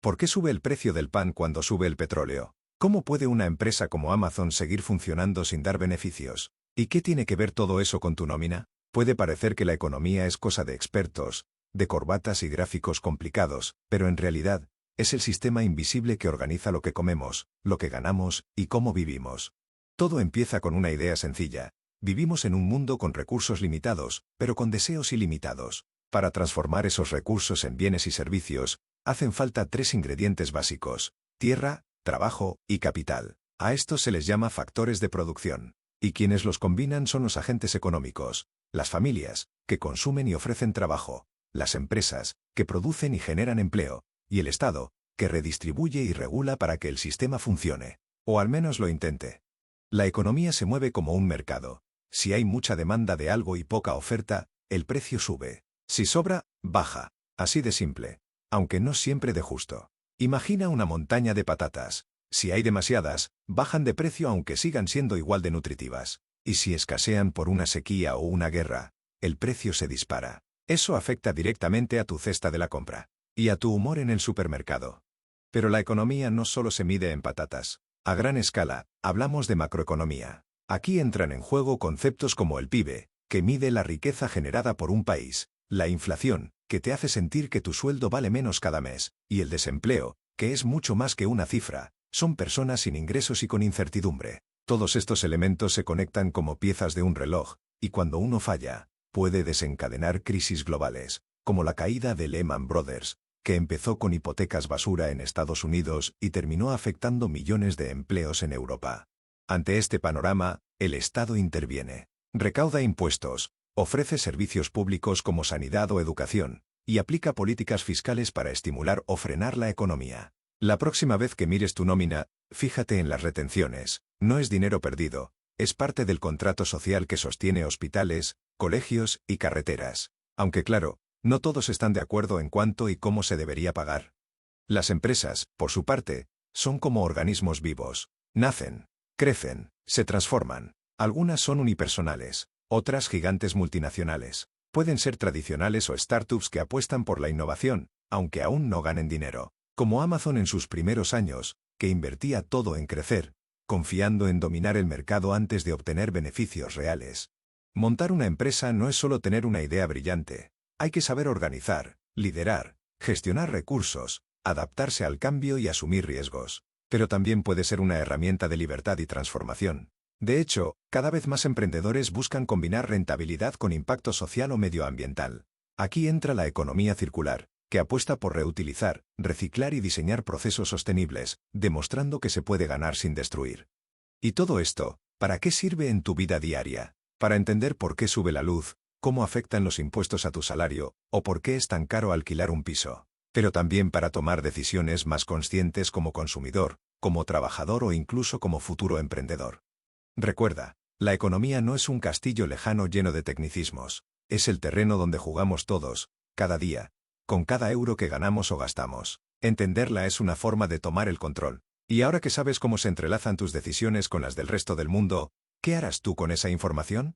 ¿Por qué sube el precio del pan cuando sube el petróleo? ¿Cómo puede una empresa como Amazon seguir funcionando sin dar beneficios? ¿Y qué tiene que ver todo eso con tu nómina? Puede parecer que la economía es cosa de expertos, de corbatas y gráficos complicados, pero en realidad, es el sistema invisible que organiza lo que comemos, lo que ganamos y cómo vivimos. Todo empieza con una idea sencilla. Vivimos en un mundo con recursos limitados, pero con deseos ilimitados. Para transformar esos recursos en bienes y servicios, hacen falta 3 ingredientes básicos: tierra, trabajo y capital. A estos se les llama factores de producción. Y quienes los combinan son los agentes económicos, las familias, que consumen y ofrecen trabajo, las empresas, que producen y generan empleo, y el Estado, que redistribuye y regula para que el sistema funcione, o al menos lo intente. La economía se mueve como un mercado. Si hay mucha demanda de algo y poca oferta, el precio sube. Si sobra, baja. Así de simple. Aunque no siempre de justo. Imagina una montaña de patatas. Si hay demasiadas, bajan de precio aunque sigan siendo igual de nutritivas. Y si escasean por una sequía o una guerra, el precio se dispara. Eso afecta directamente a tu cesta de la compra. Y a tu humor en el supermercado. Pero la economía no solo se mide en patatas. A gran escala, hablamos de macroeconomía. Aquí entran en juego conceptos como el PIB, que mide la riqueza generada por un país, la inflación, que te hace sentir que tu sueldo vale menos cada mes, y el desempleo, que es mucho más que una cifra, son personas sin ingresos y con incertidumbre. Todos estos elementos se conectan como piezas de un reloj, y cuando uno falla, puede desencadenar crisis globales, como la caída de Lehman Brothers, que empezó con hipotecas basura en Estados Unidos y terminó afectando millones de empleos en Europa. Ante este panorama, el Estado interviene. Recauda impuestos, ofrece servicios públicos como sanidad o educación, y aplica políticas fiscales para estimular o frenar la economía. La próxima vez que mires tu nómina, fíjate en las retenciones. No es dinero perdido, es parte del contrato social que sostiene hospitales, colegios y carreteras. Aunque claro, no todos están de acuerdo en cuánto y cómo se debería pagar. Las empresas, por su parte, son como organismos vivos. Nacen, crecen, se transforman. Algunas son unipersonales, otras gigantes multinacionales. Pueden ser tradicionales o startups que apuestan por la innovación, aunque aún no ganen dinero. Como Amazon en sus primeros años, que invertía todo en crecer, confiando en dominar el mercado antes de obtener beneficios reales. Montar una empresa no es solo tener una idea brillante. Hay que saber organizar, liderar, gestionar recursos, adaptarse al cambio y asumir riesgos. Pero también puede ser una herramienta de libertad y transformación. De hecho, cada vez más emprendedores buscan combinar rentabilidad con impacto social o medioambiental. Aquí entra la economía circular, que apuesta por reutilizar, reciclar y diseñar procesos sostenibles, demostrando que se puede ganar sin destruir. Y todo esto, ¿para qué sirve en tu vida diaria? Para entender por qué sube la luz, cómo afectan los impuestos a tu salario, o por qué es tan caro alquilar un piso. Pero también para tomar decisiones más conscientes como consumidor, como trabajador o incluso como futuro emprendedor. Recuerda, la economía no es un castillo lejano lleno de tecnicismos. Es el terreno donde jugamos todos, cada día, con cada euro que ganamos o gastamos. Entenderla es una forma de tomar el control. Y ahora que sabes cómo se entrelazan tus decisiones con las del resto del mundo, ¿qué harás tú con esa información?